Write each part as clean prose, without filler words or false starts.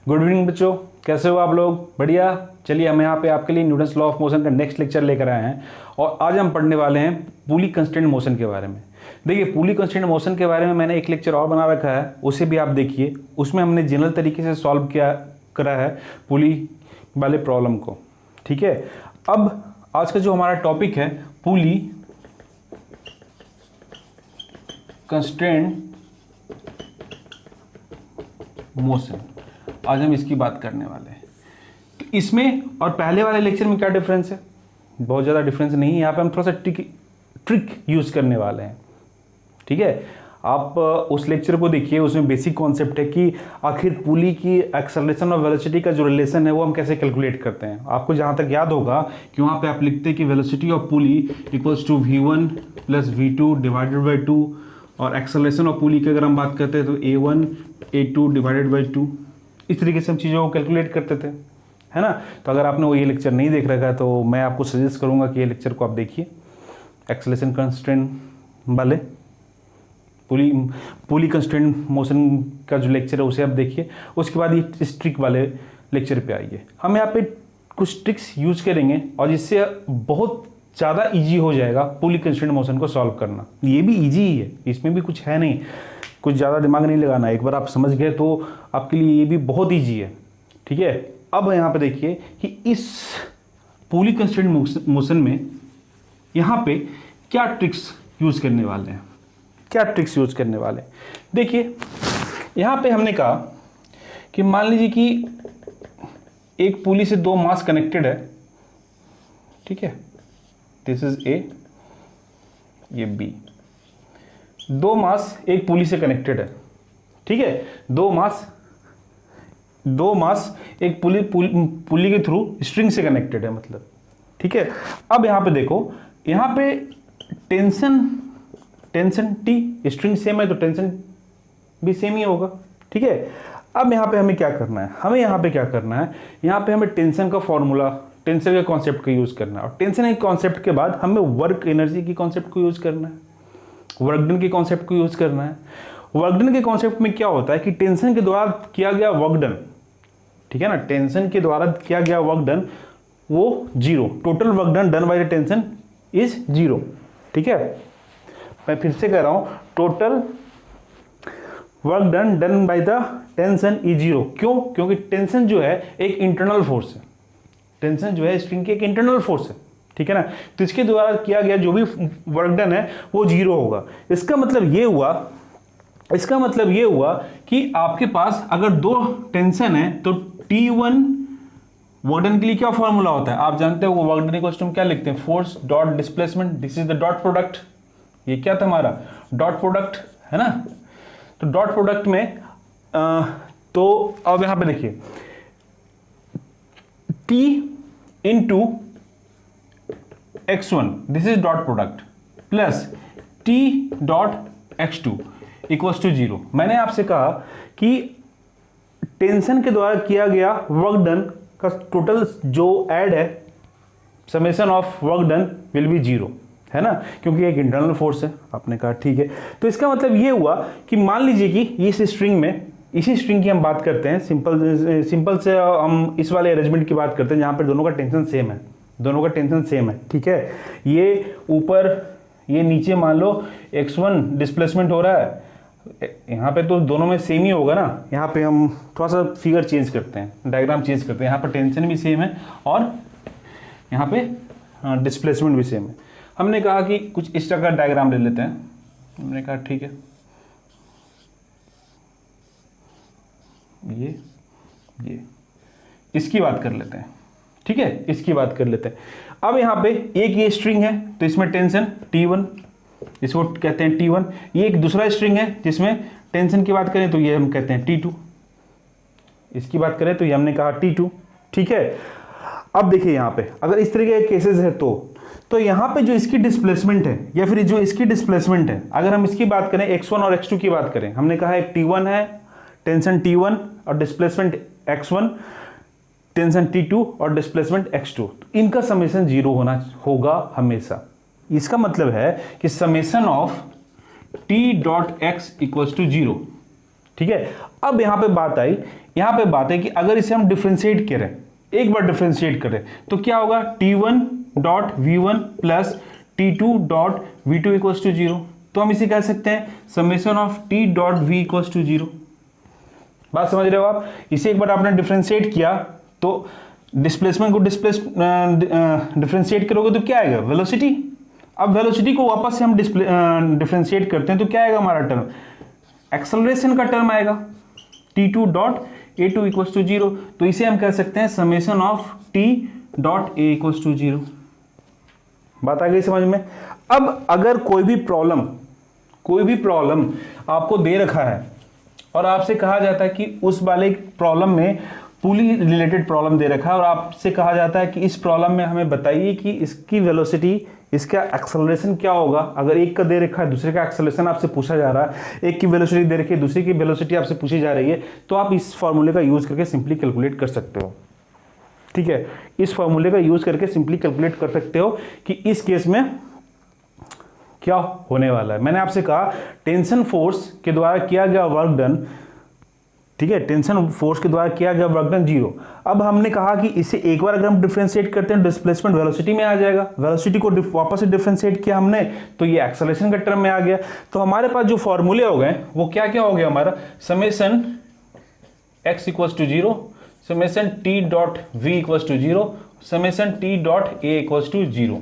Good evening बच्चों, कैसे हो आप लोग? बढ़िया। चलिए हम यहाँ पे आपके लिए न्यूटन्स लॉ ऑफ मोशन का नेक्स्ट लेक्चर लेकर आए हैं और आज हम पढ़ने वाले हैं पुली कंस्ट्रेंट मोशन के बारे में। देखिए, पुली कंस्ट्रेंट मोशन के बारे में मैंने एक लेक्चर और बना रखा है, उसे भी आप देखिए। उसमें हमने जनरल तरीके से सॉल्व करा है पुली वाले प्रॉब्लम को। ठीक है, अब आज का जो हमारा टॉपिक है पुली कंस्ट्रेंट मोशन, आज हम इसकी बात करने वाले हैं। तो इसमें और पहले वाले लेक्चर में क्या डिफरेंस है? बहुत ज़्यादा डिफरेंस नहीं है। यहाँ पे हम थोड़ा सा ट्रिक यूज़ करने वाले हैं। ठीक है, आप उस लेक्चर को देखिए, उसमें बेसिक कॉन्सेप्ट है कि आखिर पुली की एक्सेलरेशन और वेलोसिटी का जो रिलेशन है वो हम कैसे कैलकुलेट करते हैं। आपको जहाँ तक याद होगा कि वहाँ पे आप लिखते हैं कि velocity of pulley equals to v1 plus v2 divided by 2, और एक्सेलरेशन ऑफ पुली की अगर हम बात करते हैं तो a1 a2 डिवाइडेड बाई 2। इस तरीके से हम चीज़ों को कैलकुलेट करते थे, है ना। तो अगर आपने वो ये लेक्चर नहीं देख रखा है तो मैं आपको सजेस्ट करूंगा कि ये लेक्चर को आप देखिए, एक्सेलरेशन कंस्ट्रेंट वाले पुली कंस्ट्रेंट मोशन का जो लेक्चर है उसे आप देखिए। उसके बाद ये इस ट्रिक वाले लेक्चर पे आइए। हम यहाँ पे कुछ ट्रिक्स यूज करेंगे और जिससे बहुत ज़्यादा इजी हो जाएगा पुली कंस्ट्रेंट मोशन को सॉल्व करना। ये भी इजी ही है, इसमें भी कुछ है नहीं, कुछ ज़्यादा दिमाग नहीं लगाना। एक बार आप समझ गए तो आपके लिए ये भी बहुत ईजी है। ठीक है, अब यहाँ पे देखिए कि इस पुली कंस्ट्रेंट मोशन में यहाँ पे क्या ट्रिक्स यूज़ करने वाले हैं, क्या ट्रिक्स यूज़ करने वाले हैं। देखिए, यहाँ पे हमने कहा कि मान लीजिए कि एक पुली से दो मास कनेक्टेड है। ठीक है, दिस इज ए, ये बी। दो मास एक पुली से कनेक्टेड है। ठीक है, दो मास एक पुली के थ्रू स्ट्रिंग से कनेक्टेड है, मतलब। ठीक है, अब यहां पे देखो, यहां पे टेंशन टी, स्ट्रिंग सेम है तो टेंशन भी सेम ही होगा। ठीक है, अब यहां पे हमें क्या करना है, यहां पे हमें टेंशन का फॉर्मूला, टेंशन के कॉन्सेप्ट का यूज करना है, और टेंशन के कॉन्सेप्ट के बाद हमें वर्क एनर्जी की कॉन्सेप्ट को यूज करना है, वर्क डन के कॉन्सेप्ट को यूज करना है। वर्क डन के कॉन्सेप्ट में क्या होता है कि टेंशन के द्वारा किया गया वर्क डन, ठीक है ना, टेंशन के द्वारा किया गया वर्क डन वो zero, total work done done by the tension is zero. ठीक है, मैं फिर से कह रहा हूं, total work done by the tension is zero. क्यों? क्योंकि टेंशन जो है एक इंटरनल फोर्स है, टेंशन जो है स्ट्रिंग की एक इंटरनल फोर्स है। ठीक है ना, तो इसके द्वारा किया गया जो भी वर्क डन है वो जीरो होगा। इसका मतलब ये हुआ कि आपके पास अगर दो टेंशन है तो T1 वर्क डन के लिए क्या फॉर्मूला होता है आप जानते हो। वो वर्क डन इक्वल्स टू हम क्या लिखते हैं, force dot displacement, this is the dot product. ये क्या था हमारा डॉट प्रोडक्ट, है ना। तो डॉट प्रोडक्ट में तो अब यहां पे देखिए, T into x1, this is dot product, plus T dot x2 equals to zero. मैंने आपसे कहा कि टेंशन के द्वारा किया गया वर्क डन का टोटल जो ऐड है, summation of work done will be zero, है ना, क्योंकि एक इंटरनल फोर्स है। आपने कहा ठीक है, तो इसका मतलब ये हुआ कि मान लीजिए कि इस स्ट्रिंग में, इसी स्ट्रिंग की हम बात करते हैं, सिंपल से हम इस वाले अरेंजमेंट की बात करते हैं जहां पर दोनों का टेंशन सेम है। ठीक है, ये ऊपर ये नीचे मान लो x1 डिस्प्लेसमेंट हो रहा है, यहाँ पे तो दोनों में सेम ही होगा ना। यहाँ पे हम थोड़ा सा फिगर चेंज करते हैं, डायग्राम चेंज करते हैं। यहाँ पर टेंशन भी सेम है और यहाँ पे डिस्प्लेसमेंट भी सेम है। हमने कहा कि कुछ इस तरह का डायग्राम ले लेते हैं। हमने कहा ठीक है, ये इसकी बात कर लेते हैं। ठीक है, इसकी बात कर लेते हैं। अब यहाँ पे एक ये स्ट्रिंग है तो इसमें टेंशन T1, इसको कहते हैं T1। ये एक दूसरा स्ट्रिंग है जिसमें टेंशन की बात करें तो ये हम कहते हैं T2, इसकी बात करें तो ये हमने कहा T2। ठीक है, अब देखिए यहाँ पे अगर इस तरीके के केसेस है तो यहाँ पे जो इसकी डिस्प्लेसमेंट है या फिर जो इसकी डिस्प्लेसमेंट है, अगर हम इसकी बात करें x1 और x2 की बात करें, हमने कहा एक T1 है, टेंशन T1 और डिस्प्लेसमेंट x1, टेंशन T2 और डिस्प्लेसमेंट x2, इनका समेशन जीरो होगा हमेशा। इसका मतलब है कि summation of T dot x equals to zero. ठीक है। अब यहाँ पे बात आई, यहाँ पे बात है कि अगर इसे हम डिफ्रेंशिएट करें, एक बार डिफ्रेंशिएट करें तो क्या होगा, T1 dot V1 plus T2 dot V2 equals to 0। तो हम इसे कह सकते हैं summation of T dot V equals to 0। बात समझ रहे हो आप? इसे एक बार आपने डिफ्रेंशिएट किया तो डिस्प्लेसमेंट को डिफ्रेंशिएट करोगे तो क्या आएगा, वेलोसिटी। अब वेलोसिटी को वापस से हम डिफ्रेंशिएट करते हैं तो क्या आएगा हमारा टर्म, एक्सेलरेशन का टर्म आएगा, T2 dot A2 equals to 0। तो इसे हम कह सकते हैं summation of T dot A equals to 0। बात आ गई समझ में? अब अगर कोई भी प्रॉब्लम आपको दे रखा है और आपसे कहा जाता है कि उस वाले प्रॉब्लम में पुली रिलेटेड प्रॉब्लम दे रखा है और आपसे कहा जाता है कि इस प्रॉब्लम में हमें बताइए कि इसकी वेलोसिटी, इसका एक्सेलरेशन क्या होगा। अगर एक का दे रखा है, दूसरे का एक्सेलरेशन आपसे पूछा जा रहा है, एक की वेलोसिटी दे रखी है, दूसरी की वेलोसिटी आपसे पूछी जा रही है, तो आप इस फॉर्मूले का यूज करके सिंपली कैलकुलेट कर सकते हो। ठीक है, इस फॉर्मूले का यूज करके सिंपली कैलकुलेट कर सकते हो कि इस केस में क्या होने वाला है। मैंने आपसे कहा टेंशन फोर्स के द्वारा किया गया वर्क डन, ठीक है, टेंशन फोर्स के द्वारा किया गया वर्क डन 0। अब हमने कहा कि इसे एक बार अगर हम डिफरेंशिएट करते हैं डिस्प्लेसमेंट वेलोसिटी में आ जाएगा। वेलोसिटी को वापस से डिफरेंशिएट किया हमने तो ये एक्सेलरेशन का टर्म में आ गया। तो हमारे पास जो फॉर्मूले हो गए वो क्या क्या हो गया हमारा, summation x equals to 0, summation t dot v equals to 0, summation t dot a equals to 0।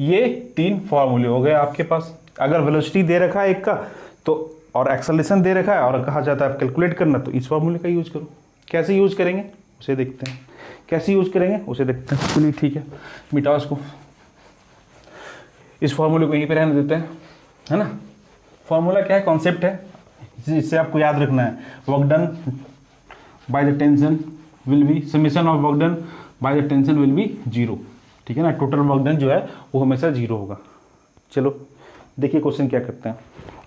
ये 3 फॉर्मूले हो गए आपके पास। अगर वेलोसिटी दे रखा है एक का तो और एक्सेलरेशन दे रखा है और कहा जाता है आप कैलकुलेट करना, तो इस फॉर्मूले का यूज करो। कैसे यूज करेंगे उसे देखते हैं, कैसे यूज करेंगे उसे देखते हैं। चलिए ठीक है, मिटाओ इसको, इस फॉर्मूले को यहीं पे रहने देते हैं, है ना। फॉर्मूला क्या है, कॉन्सेप्ट है, जिससे आपको याद रखना है, work done by the tension will be, summation of work done by the tension will be 0। ठीक है ना, टोटल वर्क डन जो है वो हमेशा 0 होगा। चलो देखिए क्वेश्चन क्या करते हैं।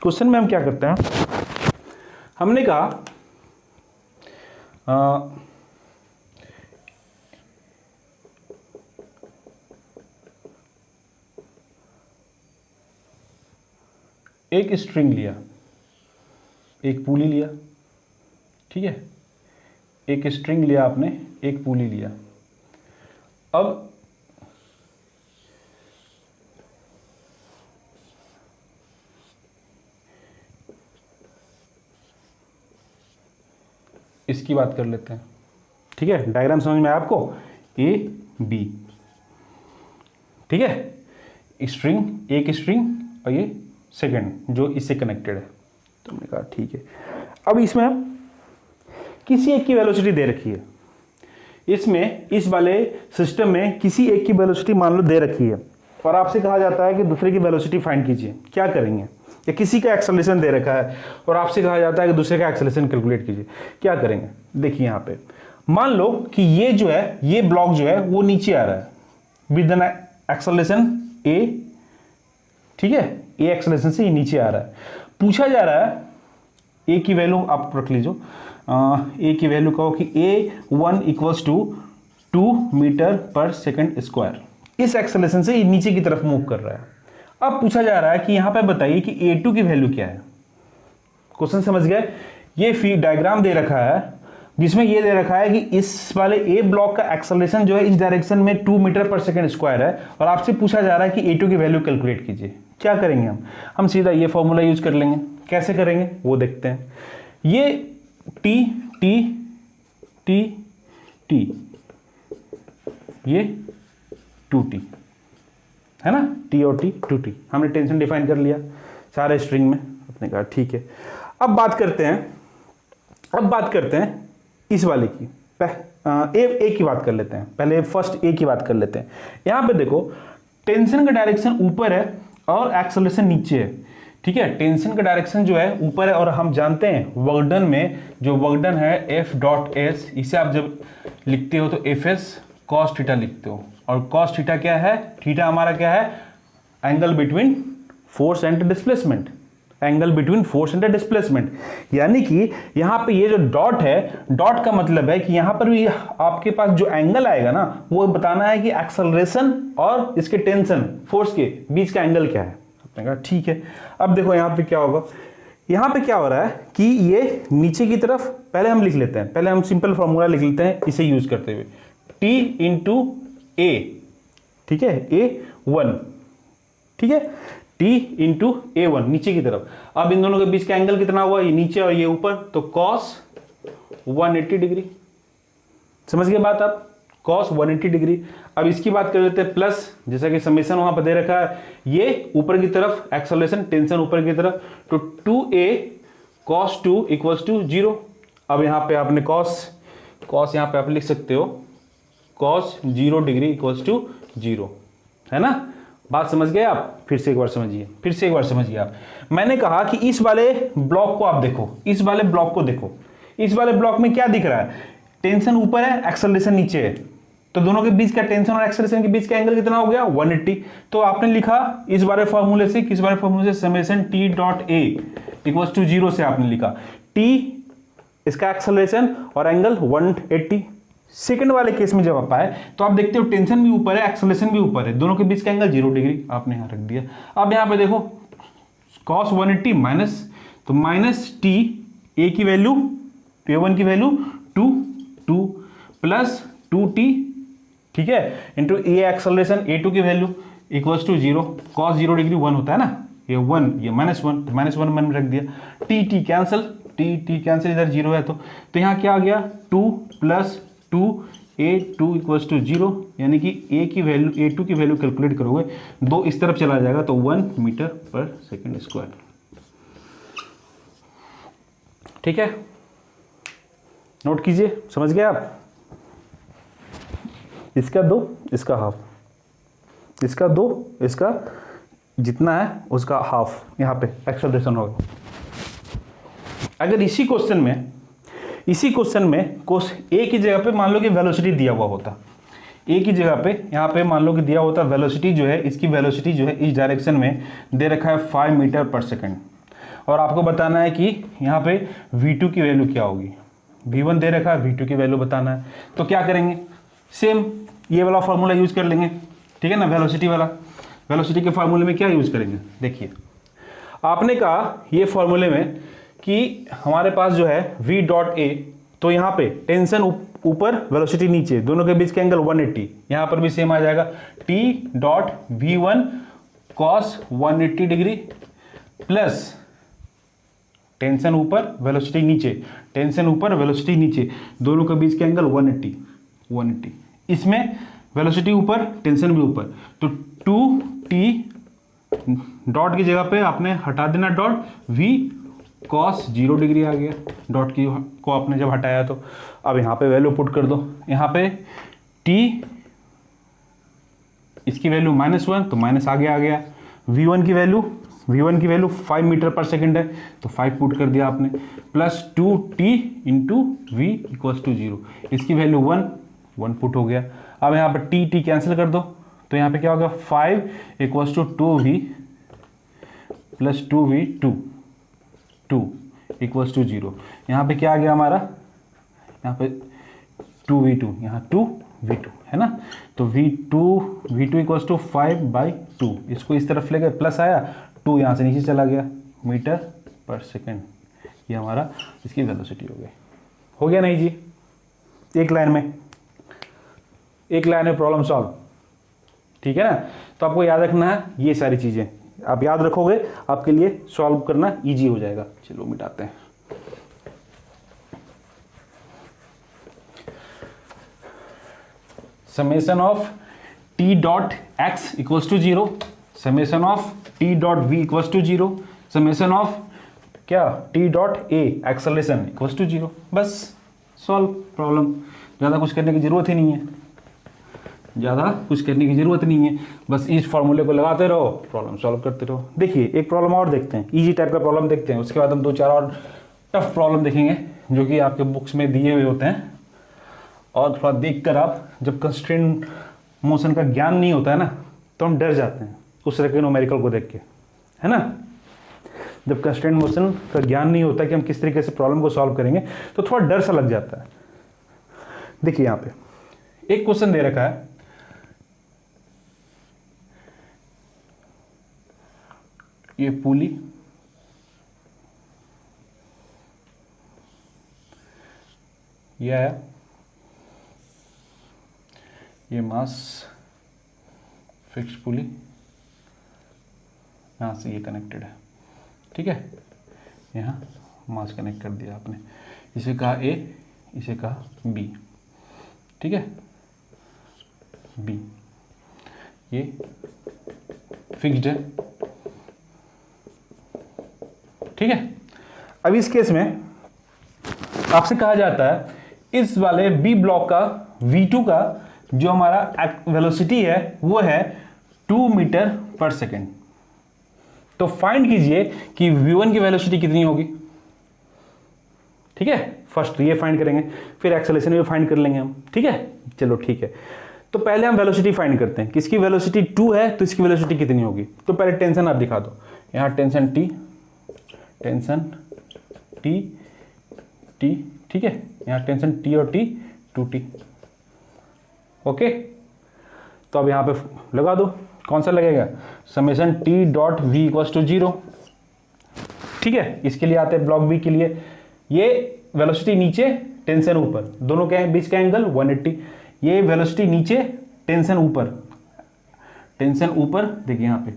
क्वेश्चन में हम क्या करते हैं, हमने कहा एक स्ट्रिंग लिया, एक पुली लिया, ठीक है, एक स्ट्रिंग लिया आपने, एक पुली लिया। अब इसकी बात कर लेते हैं, ठीक है, डायग्राम समझ में आया आपको, ए बी, ठीक है, स्ट्रिंग, एक स्ट्रिंग और ये सेकंड जो इससे कनेक्टेड है। तो हमने कहा ठीक है। अब इसमें किसी एक की वेलोसिटी दे रखी है, इसमें इस वाले सिस्टम में किसी एक की वेलोसिटी मान लो दे रखी है और आपसे कहा जाता है कि दूसरे की वेलोसिटी फाइंड कीजिए। क्या करेंगे, या किसी का एक्सेलरेशन दे रखा है और आपसे कहा जाता है कि दूसरे का एक्सेलरेशन कैलकुलेट कीजिए, क्या करेंगे। देखिए यहाँ पे मान लो कि ये जो है, ये ब्लॉक जो है वो नीचे आ रहा है विद एन एक्सेलरेशन a, ठीक है, a एक्सेलरेशन से ये नीचे आ रहा है। पूछा जा रहा है a की वैल्यू आप रख लीजिए, a की वैल्यू कहो कि a1 equals to 2 metre per second square. इस एक्सेलरेशन से ये नीचे की तरफ मूव कर रहा है। अब पूछा जा रहा है कि यहां पे बताइए कि a2 की वैल्यू क्या है। क्वेश्चन समझ गए? ये डायग्राम दे रखा है जिसमें ये दे रखा है कि इस वाले ए ब्लॉक का एक्सेलरेशन जो है इस डायरेक्शन में 2 मीटर पर सेकंड स्क्वायर है और आपसे पूछा जा रहा है कि a2 की वैल्यू कैलकुलेट कीजिए। क्या करेंगे हम सीधा ये फॉर्मूला यूज कर लेंगे। कैसे करेंगे वो देखते हैं। ये t t t t, ये 2t है ना, t और t 2t। हमने टेंशन डिफाइन कर लिया सारे स्ट्रिंग में। अपने कहा ठीक है। अब बात करते हैं इस वाले की, ए की बात कर लेते हैं। पहले फर्स्ट ए की बात कर लेते हैं। यहां पे देखो टेंशन का डायरेक्शन ऊपर है और एक्सेलरेशन नीचे है, ठीक है। टेंशन का डायरेक्शन जो है ऊपर है और हम जानते हैं वर्कडन में जो वर्कडन है एफ डॉट एस, इसे आप जब लिखते हो तो एफ एस कॉस थीटा लिखते हो। और कॉस थीटा क्या है, थीटा हमारा क्या है, angle between force and displacement, angle between force and displacement. यानी कि यहाँ पे ये जो डॉट है, डॉट का मतलब है कि यहाँ पर भी आपके पास जो एंगल आएगा ना वो बताना है कि एक्सेलरेशन और इसके टेंशन फोर्स के बीच का एंगल क्या है। आपने कहा ठीक है। अब देखो यहाँ पे क्या होगा, यहां पे क्या हो रहा है कि ये नीचे की तरफ, पहले हम लिख लेते हैं, पहले हम सिंपल फॉर्मूला लिख लेते हैं इसे यूज करते हुए, T इंटू ए, ठीक है, A1, ठीक है, T इंटू A1 नीचे की तरफ। अब इन दोनों के बीच का एंगल कितना हुआ, ये नीचे और ये ऊपर, तो cos 180 डिग्री। समझ गए बात आप, cos 180 डिग्री। अब इसकी बात कर लेते हैं प्लस, जैसा कि समेशन वहां पर दे रखा है, ये ऊपर की तरफ एक्सेलरेशन, टेंशन ऊपर की तरफ, तो 2a cos 2 इक्वल्स टू 0। अब यहां पे आपने cos यहां पे आप लिख सकते हो cos 0 डिग्री इक्वल्स टू 0, है ना। बात समझ गए आप, फिर से एक बार समझिए, आप। मैंने कहा कि इस वाले ब्लॉक को आप देखो, इस वाले ब्लॉक को देखो, इस वाले ब्लॉक में क्या दिख रहा है, टेंशन ऊपर है, एक्सेलरेशन नीचे है, तो दोनों के बीच का टेंशन और एक्सेलरेशन के बीच का एंगल कितना हो गया 180। तो आपने लिखा इस वाले फॉर्मूले से, किस वाले फॉर्मूले से, summation T dot A equals to 0 से आपने लिखा T इसका एक्सेलरेशन और एंगल 180। सेकंड वाले केस में जब आप आए तो आप देखते हो टेंशन भी ऊपर है, एक्सेलरेशन भी ऊपर है, दोनों के बीच का एंगल 0 डिग्री आपने यहां रख दिया। अब यहां पे देखो cos 180 माइनस, तो माइनस T ए की वैल्यू, A1 की वैल्यू 2 प्लस 2T, ठीक है, इंटू ए एक्सेलरेशन A2 की value equals to 0, cos 0 degree 1 होता है ना, ये 1, ये -1, तो -1 मैंने रख दिया, T कैंसिल, T कैंसिल, इधर 0 है, तो यहाँ क्या आ गया 2 प्लस 2A2 इक्वल्स टू 0, यानी कि A की वैल्यू, A2 की वैल्यू कैलकुलेट करोगे, 2 इस तरफ चला जाएगा तो 1 मीटर पर सेकेंड स्क्वायर, ठीक है, नोट कीजिए, समझ गए आप। इसका 2, इसका हाफ, इसका 2, इसका जितना है उसका हाफ, यहां पे एक्सेलरेशन होगा। अगर इसी क्वेश्चन में कोस ए की जगह पे मान लो कि वेलोसिटी दिया हुआ होता, ए की जगह पे यहाँ पे मान लो कि दिया होता वेलोसिटी जो है, इसकी वेलोसिटी जो है इस डायरेक्शन में दे रखा है 5 मीटर पर सेकेंड, और आपको बताना है कि यहाँ पे v2 की वैल्यू क्या होगी, v1 दे रखा है, v2 की वैल्यू बताना है। तो क्या करेंगे, सेम ये वाला फॉर्मूला यूज कर लेंगे, ठीक है ना, वेलोसिटी वाला। वेलोसिटी के फॉर्मूले में क्या यूज करेंगे, देखिए आपने कहा ये फॉर्मूले में कि हमारे पास जो है v डॉट ए, तो यहाँ पे टेंशन ऊपर, वेलोसिटी नीचे, दोनों के बीच का एंगल 180, यहाँ पर भी सेम आ जाएगा, t dot v1 cos 180 degree plus tension ऊपर, वेलोसिटी नीचे, टेंशन ऊपर, वेलोसिटी नीचे, दोनों के बीच का एंगल 180। इसमें वेलोसिटी ऊपर, टेंशन भी ऊपर, तो 2t डॉट की जगह पे आपने हटा देना डॉट, v cos 0 डिग्री आ गया, डॉट की को आपने जब हटाया तो। अब यहाँ पे वैल्यू पुट कर दो, यहाँ पे t इसकी वैल्यू -1, तो माइनस आगे आ गया, v1 की वैल्यू 5 मीटर पर सेकेंड है, तो 5 पुट कर दिया आपने, plus 2t into v equals to 0, इसकी वैल्यू 1 पुट हो गया। अब यहाँ पर t कैंसिल कर दो, तो यहाँ पे क्या होगा 5 equals to 2v plus 2 equals to 0। यहाँ पे क्या आ गया हमारा, यहाँ पे 2v2, यहाँ 2v2 है ना, तो v2 इक्वल्स टू 5/2, इसको इस तरफ ले गए, प्लस आया, 2 यहाँ से नीचे चला गया, मीटर पर सेकेंड, ये हमारा इसकी वेलोसिटी हो गया नहीं जी, एक लाइन में प्रॉब्लम सॉल्व, ठीक है ना। तो आपको याद रखना है ये सारी चीजें, आप याद रखोगे आपके लिए सॉल्व करना इजी हो जाएगा। चलो मिटाते हैं, summation of t dot x equals to 0, summation of t dot v equals to 0, summation of क्या t dot a acceleration equals to 0, बस सॉल्व प्रॉब्लम। ज़्यादा कुछ करने की ज़रूरत नहीं है, बस इस फॉर्मूले को लगाते रहो, प्रॉब्लम सॉल्व करते रहो। देखिए एक प्रॉब्लम और देखते हैं, इजी टाइप का प्रॉब्लम देखते हैं, उसके बाद हम 2-4 और टफ प्रॉब्लम देखेंगे जो कि आपके बुक्स में दिए हुए होते हैं, और थोड़ा देखकर आप, जब कंस्ट्रेंट मोशन का ज्ञान नहीं होता है ना तो हम डर जाते हैं उस तरह के न्यूमेरिकल को देख के, है ना। जब कंस्ट्रेंट मोशन का ज्ञान नहीं होता कि हम किस तरीके से प्रॉब्लम को सॉल्व करेंगे तो थोड़ा डर सा लग जाता है। देखिए यहाँ पे एक क्वेश्चन दे रखा है, ये पुली ये आया, ये मास फिक्स्ड पुली, यहाँ से ये कनेक्टेड है, ठीक है, यहाँ मास कनेक्ट कर दिया आपने, इसे कहा ए, इसे कहा बी, ठीक है, बी, ये फिक्स्ड है, ठीक है। अब इस केस में आपसे कहा जाता है इस वाले बी ब्लॉक का V2 का जो हमारा वेलोसिटी है वो है 2 मीटर पर सेकेंड। तो फाइंड कीजिए कि V1 की वेलोसिटी कितनी होगी, ठीक है। फर्स्ट ये फाइंड करेंगे, फिर एक्सेलरेशन भी फाइंड कर लेंगे हम, ठीक है। चलो ठीक है, तो पहले हम वेलोसिटी फाइंड करते हैं। किसकी वेलोसिटी 2 है तो इसकी वेलोसिटी कितनी होगी। तो पहले टेंशन आप दिखा दो, यहाँ tension T, tension T, T, ठीक है, यहाँ टेंशन T और T 2T, ओके। तो अब यहाँ पे लगा दो, कौन सा लगेगा, summation T dot V equals to 0, ठीक है। इसके लिए आते हैं ब्लॉक बी के लिए, ये वेलोसिटी नीचे टेंशन ऊपर, दोनों के बीच का एंगल 180, ये वेलोसिटी नीचे टेंशन ऊपर, टेंशन ऊपर देखिए यहाँ पे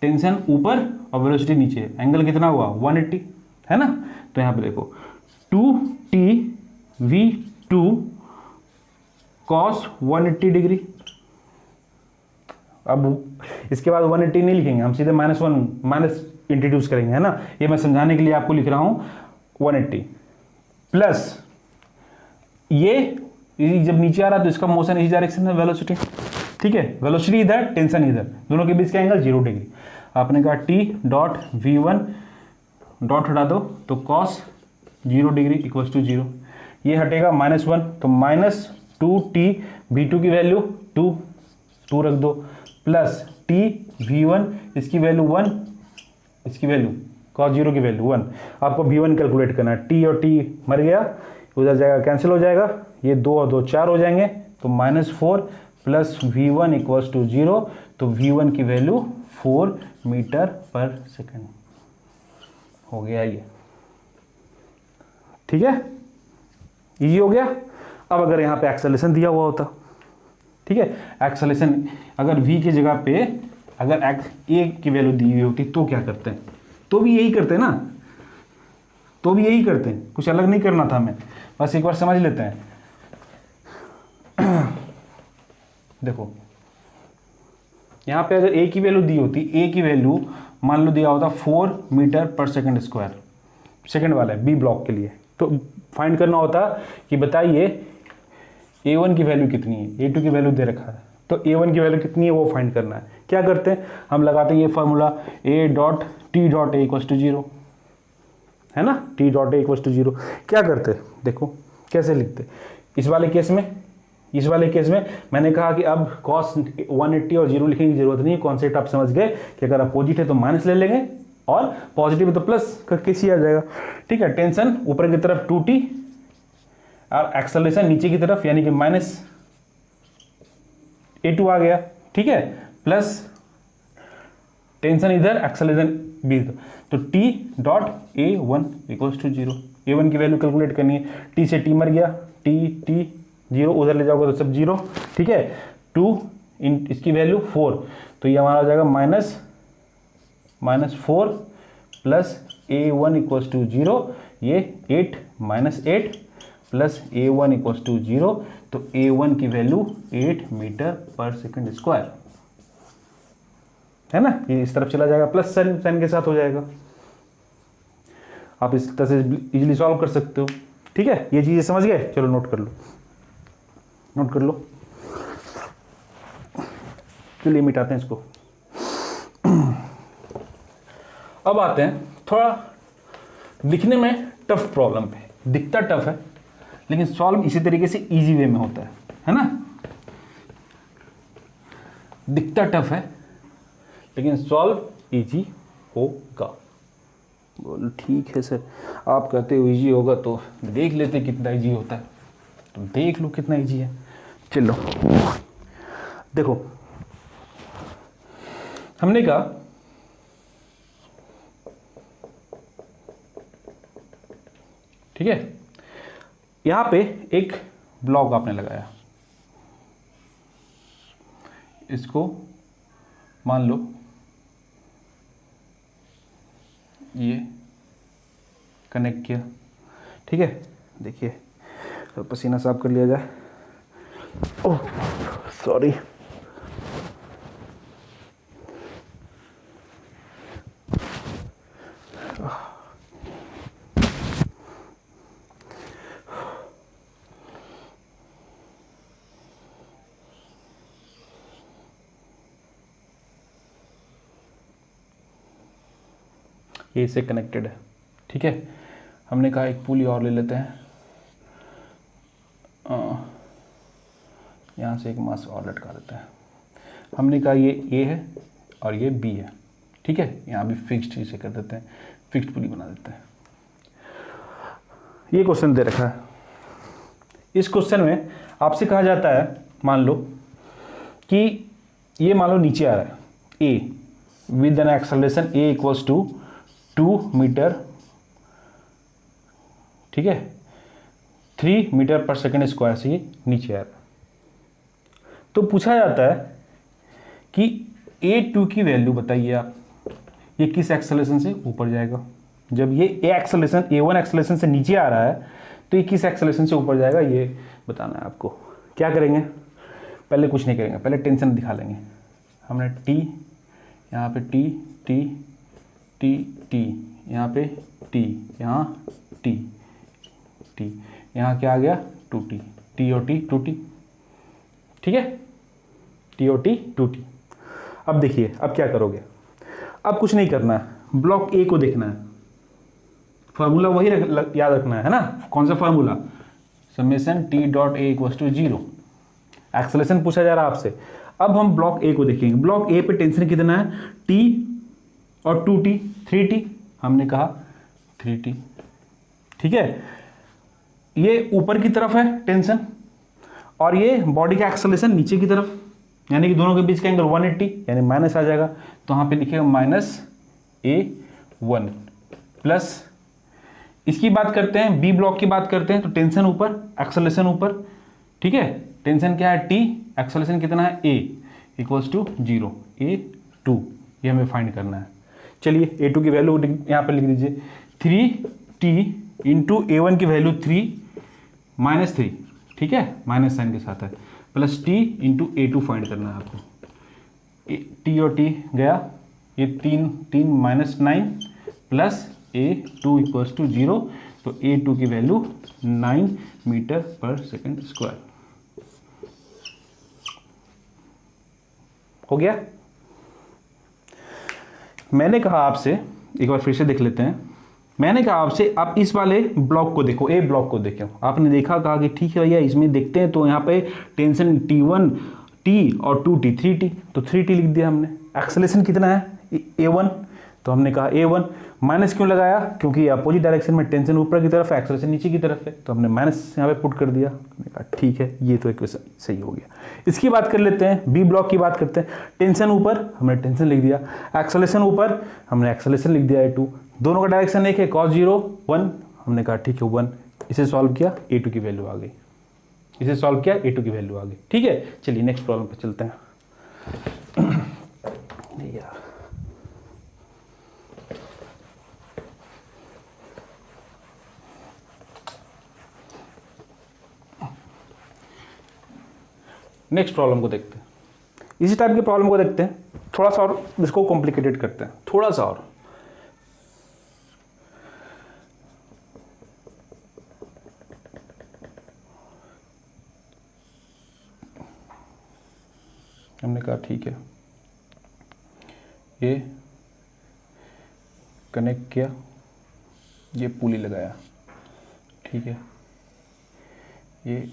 टेंशन ऊपर और वेलोसिटी नीचे, एंगल कितना हुआ 180, है ना। तो यहाँ पे देखो 2T V2 cos 180 डिग्री। अब इसके बाद 180 नहीं लिखेंगे हम, सीधे -1 माइनस इंट्रोड्यूस करेंगे, है ना। ये मैं समझाने के लिए आपको लिख रहा हूँ 180 प्लस ये जब नीचे आ रहा है तो इसका मोशन इस डायरेक्शन में वेलोसिटी, ठीक है। वेलोसिटी इधर, टेंशन इधर, दोनों के बीच का एंगल 0 डिग्री। आपने कहा T डॉट V1 डॉट हटा दो तो cos 0 डिग्री इक्वल्स टू 0, ये हटेगा -1 तो -2T V2 की वैल्यू 2 रख दो, प्लस T V1 इसकी वैल्यू 1, इसकी वैल्यू cos 0 की वैल्यू 1। आपको V1 कैलकुलेट करना है, T और T मर गया, उधर जाएगा कैंसिल हो जाएगा, ये 2 और 2 4 हो जाएंगे, तो -4 प्लस V1 इक्वल्स टू 0, तो V1 की वैल्यू 4 मीटर पर सेकेंड हो गया ये, ठीक है, इजी हो गया। अब अगर यहाँ पे एक्सेलरेशन दिया हुआ होता, ठीक है, एक्सेलरेशन अगर V की जगह पे अगर A की वैल्यू दी हुई होती तो क्या करते हैं, तो भी यही करते हैं ना, तो भी यही करते हैं, कुछ अलग नहीं करना था हमें, बस एक बार समझ लेते हैं। देखो यहाँ पे अगर A की वैल्यू दी होती, A की वैल्यू मान लो दिया होता 4 metre per second square, second वाला है बी ब्लॉक के लिए, तो फाइंड करना होता कि बताइए A1 की वैल्यू कितनी है, A2 की वैल्यू दे रखा है, तो A1 की वैल्यू कितनी है वो फाइंड करना है। क्या करते हैं, हम लगाते हैं ये formula A dot T dot A equals to 0, है ना, T dot A equals to 0। क्या करते हैं, देखो कैसे लिखते, इस वाले केस में मैंने कहा कि अब cos 180 और 0 लिखने की जरूरत नहीं है, कॉन्सेप्ट आप समझ गए कि अगर अपोजिट है तो माइनस ले लेंगे और पॉजिटिव है तो प्लस करके सी आ जाएगा, ठीक है। टेंशन ऊपर की तरफ 2T और एक्सेलरेशन नीचे की तरफ यानी कि -A2 आ गया, ठीक है, प्लस टेंशन इधर एक्सेलरेशन भी, तो T dot A1 equals to 0, A1 की वैल्यू कैलकुलेट करनी है, T से T मर गया, T 0 उधर ले जाओगे तो सब 0, ठीक है। 2 इन इसकी वैल्यू 4, तो ये हमारा हो जाएगा -4 प्लस A1 इक्वल्स टू 0, ये 8 -8 प्लस A1 इक्वल्स टू 0, तो A1 की value 8 metre per second square, है ना। ये इस तरफ चला जाएगा, प्लस साइन के साथ हो जाएगा, आप इस तरह से इजीली सॉल्व कर सकते हो, ठीक है। ये चीजें समझ गए, चलो नोट कर लो, चलिए मिटाते हैं इसको। अब आते हैं थोड़ा दिखने में टफ प्रॉब्लम पे, दिखता टफ है लेकिन सॉल्व इसी तरीके से इजी वे में होता है ना। दिखता टफ है लेकिन सॉल्व इजी होगा। बोलो ठीक है सर, आप कहते हो इजी होगा तो देख लेते कितना इजी होता है, तो देख लो कितना इजी है। चलो देखो, हमने कहा ठीक है, यहाँ पे एक ब्लॉक आपने लगाया, इसको मान लो ये कनेक्ट किया, ठीक है। देखिए तो पसीना साफ कर लिया जाए। ओह सॉरी, ये इससे कनेक्टेड है, ठीक है। हमने कहा एक पुली और ले लेते हैं, यहाँ से एक मास और लटका देते हैं। हमने कहा ये ए है और ये बी है, ठीक है। यहाँ भी फिक्स्ड इसे कर देते हैं, फिक्स्ड पुली बना देते हैं। ये क्वेश्चन दे रखा है। इस क्वेश्चन में आपसे कहा जाता है, मान लो कि ये मान लो नीचे आ रहा है a with an acceleration a equals to 2 metre, ठीक है, 3 मीटर पर सेकेंड स्क्वायर से ये नीचे आ रहा है। तो पूछा जाता है कि A2 की वैल्यू बताइए आप, ये किस एक्सेलरेशन से ऊपर जाएगा। जब ये A1 एक्सेलरेशन से नीचे आ रहा है तो ये किस एक्सेलरेशन से ऊपर जाएगा, ये बताना है आपको। क्या करेंगे, पहले कुछ नहीं करेंगे, पहले टेंशन दिखा लेंगे। हमने T, यहाँ पे T T T T, यहाँ पे T, यहाँ T T, यहाँ क्या आ गया 2T, T और T 2T, ठीक है, T और T 2T। अब देखिए अब क्या करोगे, अब कुछ नहीं करना है, ब्लॉक ए को देखना है, फार्मूला वही याद रखना है ना। कौन सा formula, summation T dot A equals to 0, acceleration पूछा जा रहा है आपसे। अब हम ब्लॉक ए को देखेंगे। ब्लॉक ए पे टेंशन कितना है, T और 2T 3T, हमने कहा 3T, ठीक है। ये ऊपर की तरफ है टेंशन और ये बॉडी का एक्सेलरेशन नीचे की तरफ, यानी कि दोनों के बीच का एंगल 180, यानी माइनस आ जाएगा। तो यहाँ पे लिखेगा -A1 प्लस, इसकी बात करते हैं, बी ब्लॉक की बात करते हैं, तो टेंशन ऊपर एक्सेलरेशन ऊपर, ठीक है। टेंशन क्या है T, एक्सेलरेशन कितना है A इक्वल्स टू 0, A2, ये हमें फाइंड करना है। चलिए A2 की वैल्यू यहाँ पे लिख दीजिए, 3T इंटू A1 की वैल्यू 3 -3, ठीक है, माइनस साइन के साथ है, plus T into A2 find करना है आपको। T और T गया, ये 3 -9 प्लस A2 इक्वल्स टू 0, तो A2 की वैल्यू 9 मीटर पर सेकेंड स्क्वायर हो गया। मैंने कहा आपसे, एक बार फिर से देख लेते हैं, मैंने कहा आपसे आप इस वाले ब्लॉक को देखो, ए ब्लॉक को देखो। आपने देखा, कहा कि ठीक है भैया इसमें देखते हैं, तो यहाँ पे टेंशन T1 T और 2T 3T, तो 3T लिख दिया हमने। एक्सेलरेशन कितना है A1, तो हमने कहा A1, माइनस क्यों लगाया, क्योंकि अपोजिट डायरेक्शन में टेंशन ऊपर की तरफ है, एक्सेलरेशन नीचे की तरफ है, तो हमने माइनस यहाँ पे पुट कर दिया। हमने कहा ठीक है, ये तो इक्वेशन सही हो गया। इसकी बात कर लेते हैं, बी ब्लॉक की बात करते हैं। टेंशन ऊपर, हमने टेंशन लिख दिया, एक्सेलरेशन ऊपर, हमने एक्सेलरेशन लिख दिया A2, दोनों का डायरेक्शन एक है cos 0 1, हमने कहा ठीक है 1, इसे सॉल्व किया A2 की वैल्यू आ गई, इसे सॉल्व किया A2 की वैल्यू आ गई, ठीक है। चलिए नेक्स्ट प्रॉब्लम पे चलते हैं। यार नेक्स्ट प्रॉब्लम को देखते हैं, इसी टाइप के प्रॉब्लम को देखते हैं, थोड़ा सा और इसको कॉम्प्लिकेटेड करते हैं, थोड़ा सा और। हमने कहा ठीक है, ये कनेक्ट किया, ये पुली लगाया, ठीक है, ये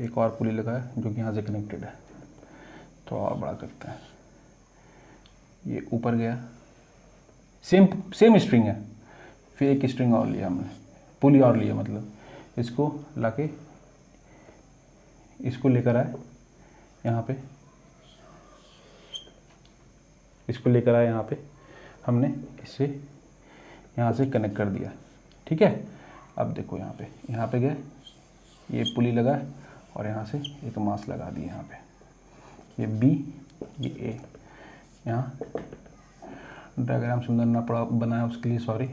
एक और पुली लगाया जो कि यहाँ से कनेक्टेड है, थोड़ा और बड़ा करते हैं, ये ऊपर गया, सेम स्ट्रिंग है, फिर एक स्ट्रिंग और लिया हमने, पुली और लिया, मतलब इसको लाके इसको लेकर आए यहाँ पे, इसको लेकर आए यहाँ पे, हमने इसे यहाँ से कनेक्ट कर दिया, ठीक है। अब देखो यहाँ पे गए, ये पुली लगा है और यहाँ से एक मास लगा दी यहाँ पे, ये बी ये ए। यहाँ डायग्राम सुंदर ना पड़ा बनाया उसके लिए सॉरी।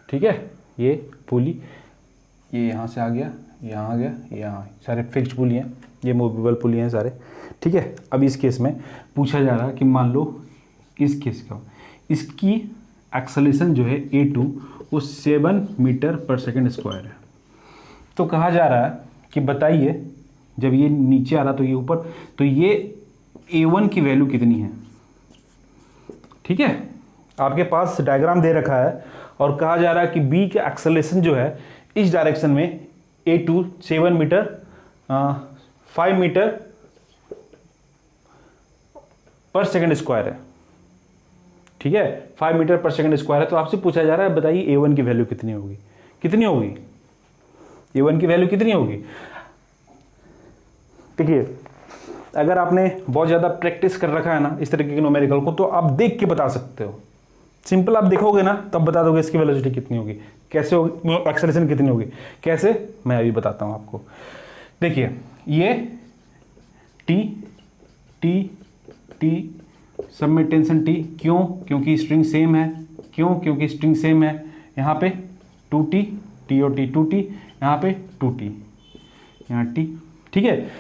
ठीक है, ये पुली ये यहाँ से आ गया, यहाँ आ गया, यहाँ सारे फिक्स्ड पुली हैं, ये मूवेबल पुली हैं सारे। ठीक है, अब इस केस में पूछा जा रहा है कि मान लो इस केस का इसकी एक्सेलरेशन जो है a2 वो 7 मीटर पर सेकंड स्क्वायर है। तो कहा जा रहा है कि बताइए जब ये नीचे आ रहा तो ये ऊपर, तो ये a1 की वैल्यू कितनी है। ठीक है, आपके पास डायग्राम दे रखा है और कहा जा रहा है कि b का एक्सेलरेशन जो है इस डायरेक्शन में a2 7 metre 5 metre per second square है। ठीक है, 5 मीटर पर सेकंड स्क्वायर है। तो आपसे पूछा जा रहा है बताइए a1 की वैल्यू कितनी होगी, कितनी होगी a1 की वैल्यू कितनी होगी। देखिए अगर आपने बहुत ज़्यादा प्रैक्टिस कर रखा है ना इस तरीके के न्यूमेरिकल को, तो आप देख के बता सकते हो। सिंपल आप देखोगे ना तब बता दोगे इसकी वेलोसिटी कितनी होगी, कैसे होगी, एक्सेलरेशन कितनी होगी। कैसे, मैं अभी बताता हूँ आपको। देखिए ये टी टी टी सब में टेंशन टी, क्यों, क्योंकि स्ट्रिंग सेम है, क्यों, क्योंकि स्ट्रिंग सेम है। यहाँ पे 2t टी और टी 2t, यहाँ पे 2t यहाँ t। ठीक है,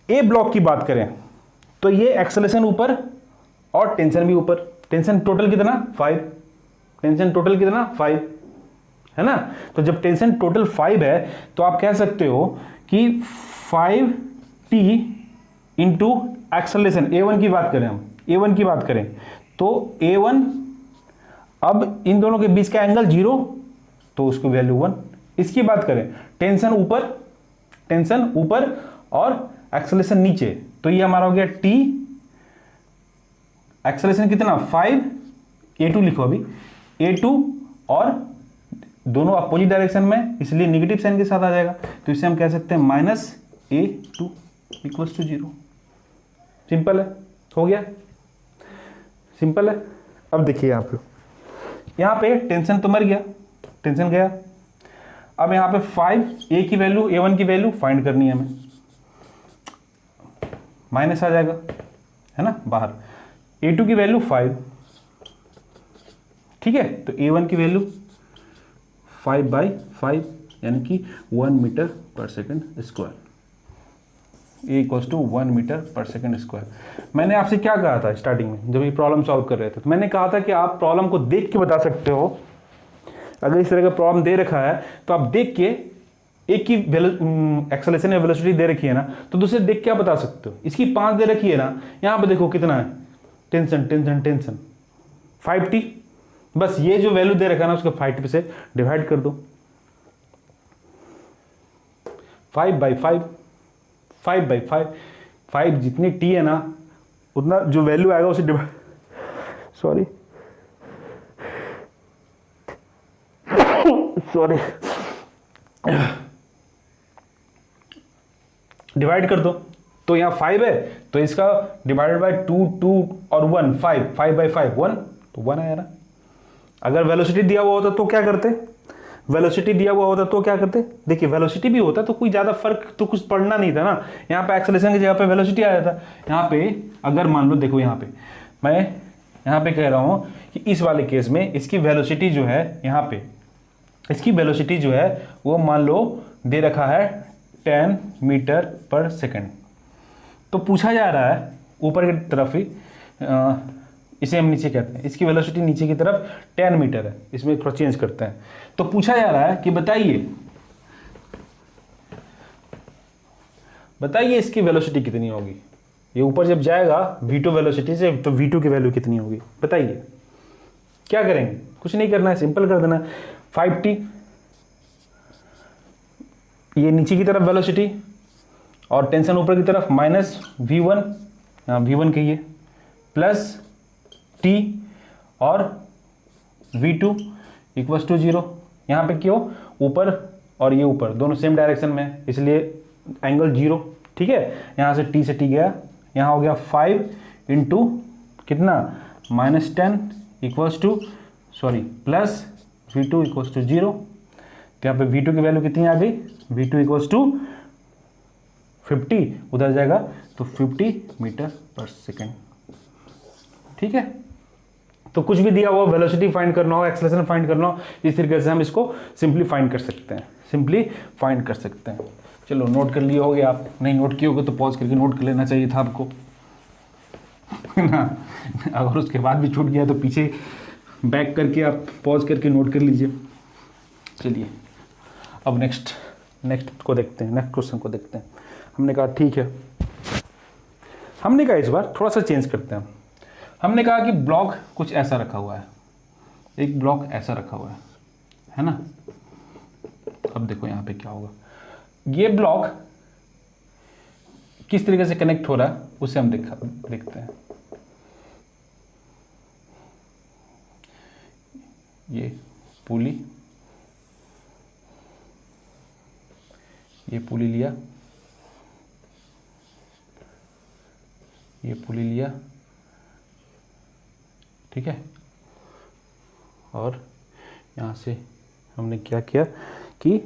ए ब्लॉक की बात करें तो ये एक्सेलरेशन ऊपर और टेंशन भी ऊपर। टेंशन टोटल कितना 5, टेंशन टोटल कितना 5 है ना। तो जब टेंशन टोटल 5 है तो आप कह सकते हो कि 5t इंटू एक्सेलरेशन a1 की बात करें, हम a1 की बात करें तो a1, अब इन दोनों के बीच का एंगल 0 तो उसकी वैल्यू 1। इसकी बात करें टेंशन ऊपर और एक्सेलरेशन नीचे, तो ये हमारा हो गया t, एक्सेलरेशन कितना 5, a2 लिखो अभी, a2 और दोनों अपोजिट डायरेक्शन में इसलिए निगेटिव साइन के साथ आ जाएगा। तो इसे हम कह सकते हैं -a2 इक्वल्स टू 0। सिंपल है, हो गया, सिंपल है। अब देखिए यहाँ पे टेंशन तो मर गया, टेंशन गया। अब यहाँ पे 5 a की वैल्यू a1 की वैल्यू फाइंड करनी है हमें, माइनस आ जाएगा है ना बाहर, a2 की वैल्यू 5। ठीक है, तो a1 की वैल्यू 5/5 यानी कि 1 metre per second square, a equals to 1 metre per second square. मैंने आपसे क्या कहा था स्टार्टिंग में जब ये प्रॉब्लम सॉल्व कर रहे थे, तो मैंने कहा था कि आप प्रॉब्लम को देख के बता सकते हो। अगर इस तरह का प्रॉब्लम दे रखा है तो आप देख के, एक की एक्सेलरेशन या वेलोसिटी दे रखी है ना, तो दूसरे देख के आप बता सकते हो। इसकी 5 दे रखी है ना, यहाँ पे देखो कितना है टेंशन 5t, बस ये जो वैल्यू दे रखा है ना उसको 5t से डिवाइड कर दो, 5/5 5/5 5 जितनी t है ना उतना जो वैल्यू आएगा उसे डिवाइड, सॉरी डिवाइड कर दो। तो यहाँ 5 है तो इसका डिवाइडेड बाय 2 और 1 5/5 1, तो 1 आया ना। अगर वेलोसिटी दिया हुआ होता तो क्या करते, वेलोसिटी दिया हुआ होता तो क्या करते, देखिए वेलोसिटी भी होता तो कोई ज़्यादा फर्क तो कुछ पड़ना नहीं था ना। यहाँ पे एक्सेलरेशन की जगह पे वेलोसिटी आया था। यहाँ पे अगर मान लो, देखो यहाँ पे मैं यहाँ पे कह रहा हूँ कि इस वाले केस में इसकी वेलोसिटी जो है, यहाँ पे इसकी वेलोसिटी जो है वो मान लो दे रखा है 10 मीटर पर सेकंड। तो पूछा जा रहा है ऊपर की तरफ ही, इसे हम नीचे कहते हैं, इसकी वेलोसिटी नीचे की तरफ 10 मीटर है, इसमें थोड़ा चेंज करते हैं। तो पूछा जा रहा है कि बताइए इसकी वेलोसिटी कितनी होगी। ये ऊपर जब जाएगा v2 वेलोसिटी से, तो v2 की वैल्यू कितनी होगी बताइए। क्या करेंगे, कुछ नहीं करना है, सिंपल कर देना है। 5t ये नीचे की तरफ वेलोसिटी और टेंशन ऊपर की तरफ, माइनस v1, v1 कहिए, प्लस t और v2 इक्वल्स टू 0। यहाँ पे क्यों, ऊपर और ये ऊपर दोनों सेम डायरेक्शन में है इसलिए एंगल 0। ठीक है, यहाँ से t गया, यहाँ हो गया 5 इंटू कितना -10 equals to plus v2 equals to 0। तो यहाँ पे V2 की वैल्यू कितनी आ गई, V2 इक्वल्स टू 50, उधर जाएगा तो 50 मीटर पर सेकेंड। ठीक है, तो कुछ भी दिया हुआ वेलोसिटी फाइंड करना हो, एक्सेलरेशन फाइंड करना हो, इस तरीके से हम इसको सिंपली फाइंड कर सकते हैं, सिंपली फाइंड कर सकते हैं। चलो नोट कर लिए होगे आप, नहीं नोट किए होगे तो पॉज करके नोट कर लेना चाहिए था आपको ना, अगर उसके बाद भी छूट गया तो पीछे बैक करके आप पॉज करके नोट कर लीजिए। चलिए अब नेक्स्ट को देखते हैं, नेक्स्ट क्वेश्चन को देखते हैं। हमने कहा ठीक है, हमने कहा इस बार थोड़ा सा चेंज करते हैं। हमने कहा कि ब्लॉक कुछ ऐसा रखा हुआ है, एक ब्लॉक ऐसा रखा हुआ है ना। अब देखो यहाँ पे क्या होगा, ये ब्लॉक किस तरीके से कनेक्ट हो रहा है उसे हम देखते हैं। ये पुली लिया, ये पुली लिया, ठीक है। और यहाँ से हमने क्या किया कि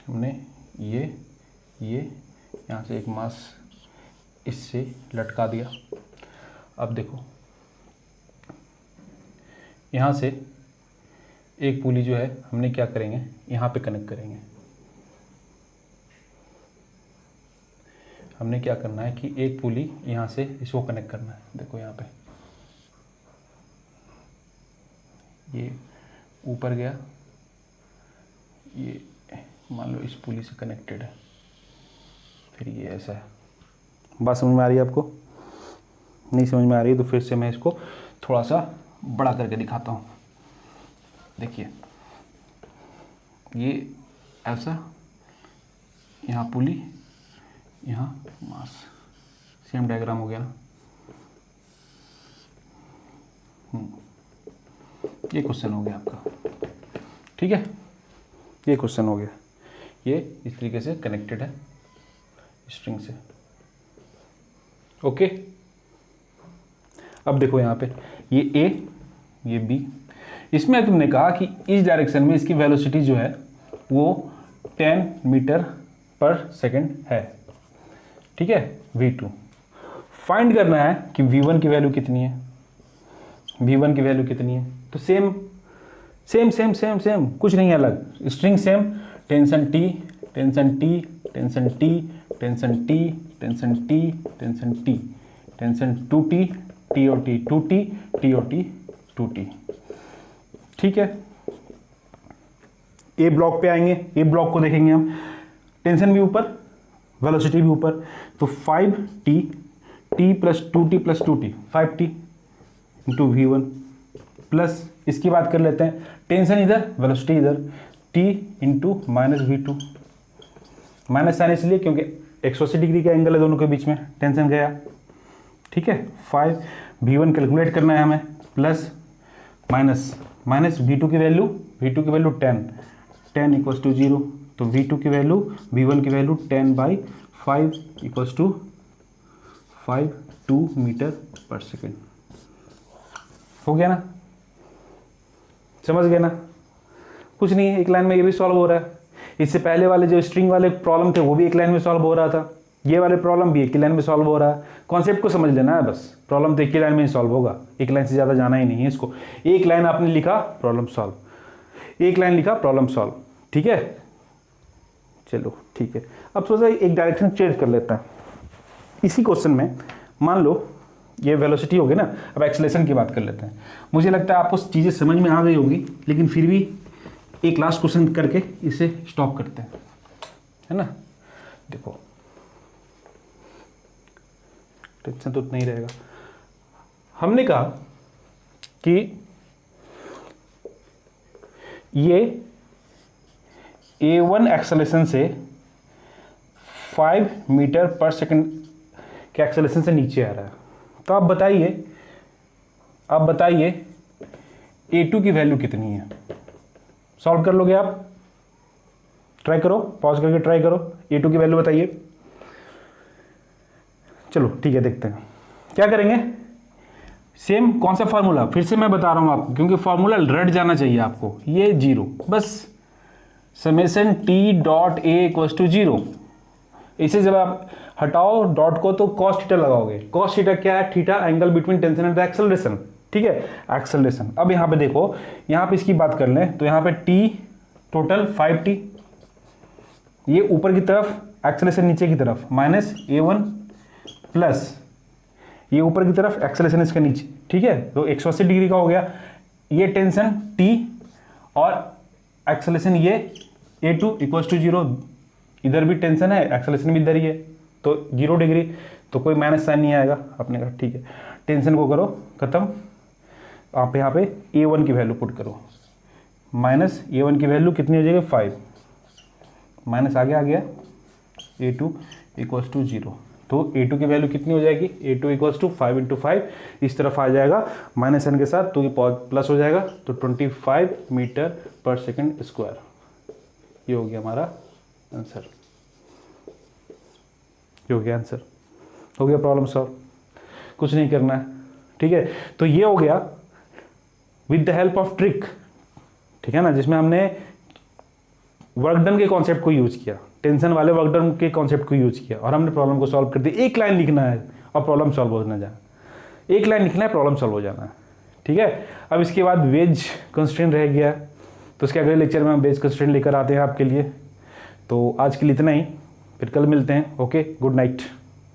हमने ये यहाँ से एक मास इससे लटका दिया। अब देखो यहाँ से एक पुली जो है हमने क्या करेंगे, यहाँ पे कनेक्ट करेंगे। हमने क्या करना है कि एक पुली यहाँ से इसको कनेक्ट करना है। देखो यहाँ पे ये ऊपर गया, ये मान लो इस पुली से कनेक्टेड है, फिर ये ऐसा है। बात समझ में आ रही है आपको? नहीं समझ में आ रही है तो फिर से मैं इसको थोड़ा सा बड़ा करके दिखाता हूँ। देखिए ये ऐसा, यहाँ पुली, यहाँ मास, सेम डायग्राम हो गया ना। ये क्वेश्चन हो गया आपका, ठीक है, ये क्वेश्चन हो गया। ये इस तरीके से कनेक्टेड है स्ट्रिंग से, ओके। अब देखो यहाँ पे ये ए, ये बी, इसमें तुमने कहा कि इस डायरेक्शन में इसकी वेलोसिटी जो है वो 10 मीटर पर सेकेंड है, ठीक है। v2 फाइंड करना है कि v1 की वैल्यू कितनी है, v1 की वैल्यू कितनी है। तो same same same same same कुछ नहीं अलग, string same, tension T, tension T, tension T, tension T, tension T, tension T, tension 2T, TOT 2T, TOT 2T, ठीक है। ए ब्लॉक पे आएंगे, ए ब्लॉक को देखेंगे हम, टेंशन भी ऊपर, वेलोसिटी भी ऊपर, तो 5T, T plus 2T plus 2T, 5T into V1 plus, इसकी बात कर लेते हैं, टेंशन इधर, वेलोसिटी इधर, T into minus V2, minus sign इसलिए क्योंकि 180 डिग्री का एंगल है दोनों के बीच में, टेंशन गया, ठीक है। 5 V1 कैलकुलेट करना है हमें, प्लस माइनस V2 की वैल्यू, V2 की वैल्यू 10 इक्वल्स टू 0, तो V2 की वैल्यू, V1 की वैल्यू 10/5 इक्वल्स टू 2 मीटर पर सेकेंड। हो गया ना, समझ गए ना? कुछ नहीं है, एक लाइन में ये भी सॉल्व हो रहा है। इससे पहले वाले जो स्ट्रिंग वाले प्रॉब्लम थे वो भी एक लाइन में सॉल्व हो रहा था, ये वाले प्रॉब्लम भी एक ही लाइन में सॉल्व हो रहा है। कॉन्सेप्ट को समझ लेना है बस, प्रॉब्लम तो एक ही लाइन में ही सॉल्व होगा, एक लाइन से ज़्यादा जाना ही नहीं है इसको। एक लाइन आपने लिखा, प्रॉब्लम सॉल्व, एक लाइन लिखा, प्रॉब्लम सॉल्व, ठीक है। चलो ठीक है, अब सोचा एक डायरेक्शन चेंज कर लेते हैं इसी क्वेश्चन में। मान लो ये वेलोसिटी हो गई ना, अब एक्सेलरेशन की बात कर लेते हैं। मुझे लगता है आपको चीज़ें समझ में आ गई होगी, लेकिन फिर भी एक लास्ट क्वेश्चन करके इसे स्टॉप करते हैं, है ना। देखो टेंशन तो नहीं रहेगा। हमने कहा कि ये A1 एक्सेलरेशन से 5 मीटर पर सेकंड के एक्सेलरेशन से नीचे आ रहा है, तो आप बताइए A2 की वैल्यू कितनी है। सॉल्व कर लोगे आप? ट्राई करो, पॉज करके ट्राई करो, A2 की वैल्यू बताइए। चलो ठीक है, देखते हैं क्या करेंगे। सेम कौन सा फार्मूला, फिर से मैं बता रहा हूँ आपको, क्योंकि फार्मूला रट जाना चाहिए आपको। ये 0 बस, summation T dot A equals to 0। इसे जब आप हटाओ डॉट को तो कॉस थीटा लगाओगे। कॉस थीटा क्या है? Theta angle between tension and the acceleration, ठीक है, एक्सेलरेशन। अब यहाँ पे देखो, यहाँ पे इसकी बात कर लें तो यहाँ पे टी टोटल 5t, ये ऊपर की तरफ, एक्सेलरेशन नीचे की तरफ, माइनस a1 प्लस ये ऊपर की तरफ, एक्सेलरेशन इसका नीचे, ठीक है, तो 180 डिग्री का हो गया। ये टेंशन T और एक्सेलरेशन ये A2 इक्वल्स टू 0, इधर भी टेंशन है, एक्सेलरेशन भी इधर ही है, तो 0 डिग्री, तो कोई माइनस साइन नहीं आएगा। आपने कहा ठीक है, टेंशन को करो खत्म। आप यहाँ पे A1 की वैल्यू पुट करो, माइनस A1 की वैल्यू कितनी हो जाएगी? 5, माइनस आगे आ गया A2 इक्वल्स टू 0, तो A2 की वैल्यू कितनी हो जाएगी? A2 इक्वल्स टू 5 इंटू 5, इस तरफ आ जाएगा माइनस n के साथ, तो ये प्लस हो जाएगा, तो 25 मीटर पर सेकंड स्क्वायर। ये हो गया हमारा आंसर, ये हो गया आंसर, हो गया प्रॉब्लम सॉल्व, कुछ नहीं करना है, ठीक है। तो ये हो गया with the help of trick, ठीक है ना, जिसमें हमने वर्क डन के कॉन्सेप्ट को यूज किया, टेंशन वाले वर्क डन के कॉन्सेप्ट को यूज किया, और हमने प्रॉब्लम को सॉल्व कर दिया। एक लाइन लिखना है और प्रॉब्लम सॉल्व हो जाना, एक लाइन लिखना है, प्रॉब्लम सॉल्व हो जाना है, ठीक है। अब इसके बाद वेज कंस्ट्रेंट रह गया, तो उसके अगले लेक्चर में हम वेज कंस्ट्रेंट लेकर आते हैं आपके लिए। तो आज के लिए इतना ही, फिर कल मिलते हैं। Okay, good night.